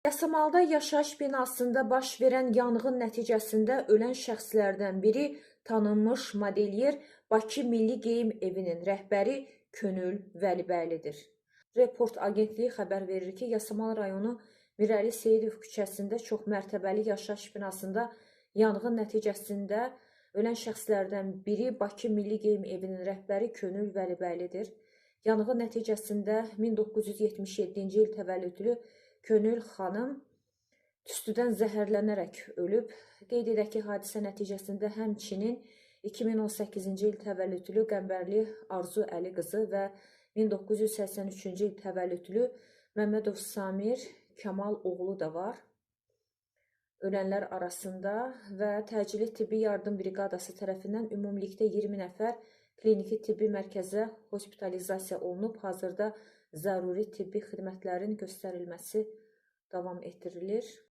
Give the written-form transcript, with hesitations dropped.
Yasamalda yaşayış binasında baş verən yanğın nəticəsində ölən şəxslərdən biri tanınmış modelyer Bakı Milli Geyim Evinin rəhbəri Könül Vəlibəylidir. Report agentliyi xəbər verir ki, Yasamal rayonu Mirəli Seyidov küçəsində çoxmərtəbəli yaşayış binasında yanğın nəticəsində ölən şəxslərdən biri Bakı Milli Geyim Evinin rəhbəri Könül Vəlibəylidir. Yanğın nəticəsində 1977-ci il təvəllüdlü Könül xanım tüstüdən zəhərlənərək ölüb. Qeyd edək ki, hadisə nəticəsində həmçinin 2018-ci il təvəllüdlü Qəmbərli Arzu Əli qızı və 1983-cü il təvəllüdlü Məmmədov Samir Kamal oğlu da var ölənlər arasında və təcili tibbi yardım briqadası tərəfindən ümumilikdə 20 nəfər kliniki tibbi mərkəzə hospitalizasiya olunub. Hazırda zəruri tibbi xidmətlərin göstərilməsi davam etdirilir.